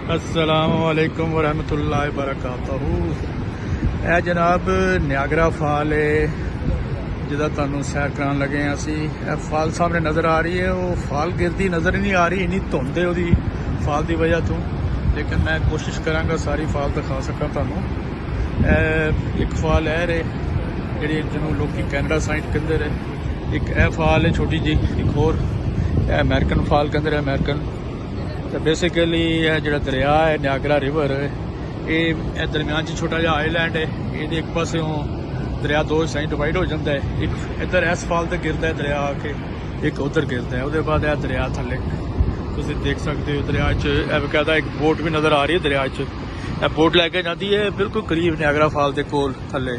अस्सलामुअलैकुम वरहमतुल्लाहि वबरकातुहू। यह जनाब नियागरा फाल है जिदा तुहानू सैर करान लगे हैं असी। फाल सामने नज़र आ रही है, वो फाल गिरती नज़र नहीं आ रही, इन्नी धुंध है वो फाल की वजह तो। लेकिन मैं कोशिश कराँगा सारी फाल दिखा सका तुहानू। एक फाल है रे जी जिन्होंने लोग कैनेडा साइड कहते हैं, एक यह फाल है छोटी जी, एक होर अमेरिकन फाल कहते हैं, अमेरिकन। तो बेसिकली यह जो दरिया है नियागरा रिवर, ये दरम्यान छोटा जहा आईलैंड है। ये एक पास दरिया दो हिस्सों डिवाइड हो जाता है, एक इधर इस फाल से गिरता है दरिया आके, एक उधर गिरता है। उसके बाद यह दरिया थले तुम देख सकते हो दरिया बकायदा एक बोट भी नज़र आ रही है दरिया यह बोट लैके जाती है बिल्कुल करीब नियागरा फाल के कोल थले।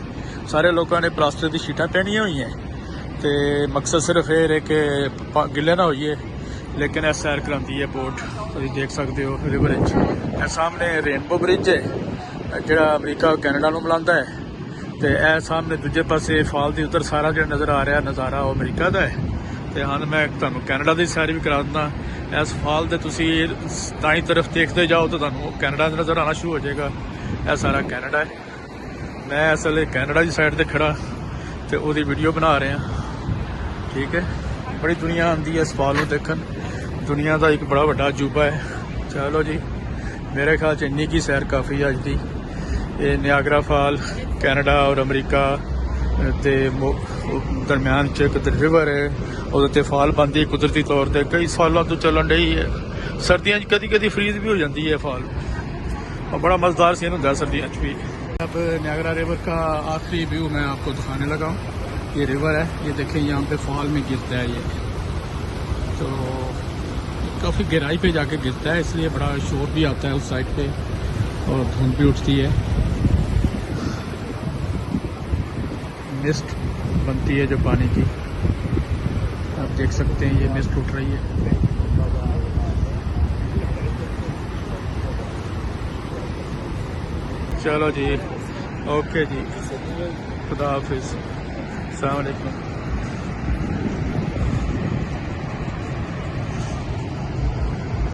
सारे लोगों ने प्लास्टर की शीटा पहनिया हुई हैं तो मकसद सिर्फ ये है कि गिले ना होइए। लेकिन यह सैर कराती है बोट, तुम देख सकते हो रिवर। यह सामने रेनबो ब्रिज है जो अमरीका कैनेडा को मिलाता है, तो यह सामने दूजे पासे फाल की उधर सारा जो नज़र आ रहा नज़ारा वो अमरीका का है। तो हाँ मैं तुहानू कैनेडा की सैर भी करा दिना। इस फाल से तुम दाई तरफ देखते जाओ तो तुहानू कैनेडा नज़र आना शुरू हो जाएगा। यह सारा कैनेडा है। मैं इस वे कैनेडा की साइड पर खड़ा तो वो वीडियो बना रहे हैं। ठीक है, बड़ी दुनिया आती है इस फाल को देखन, दुनिया का एक बड़ा बड़ा अजूबा है। चलो जी, मेरे ख्याल से इन्नी की सैर काफ़ी है अज की। ये नियागरा फाल कैनेडा और अमरीका के दरम्यान एक रिवर है, वो फाल बनती है कुदरती तौर पर, कई सालों तो चलन रही है। सर्दियों कभी कभी फ्रीज भी हो जाती है फाल, और बड़ा मज़ेदार सीन होता है सर्दियों भी। अब नियागरा रिवर का आखिरी व्यू मैं आपको दिखाने लगा हूँ। ये रिवर है, ये देखें यहाँ पे फॉल में गिरता है ये, तो काफ़ी गहराई पे जाके गिरता है, इसलिए बड़ा शोर भी आता है उस साइड पे और धुंध भी उठती है, मिस्ट बनती है जो पानी की। आप देख सकते हैं ये मिस्ट उठ रही है। चलो जी, ओके जी, खुदा हाफिज़, अस्सलाम वालेकुम।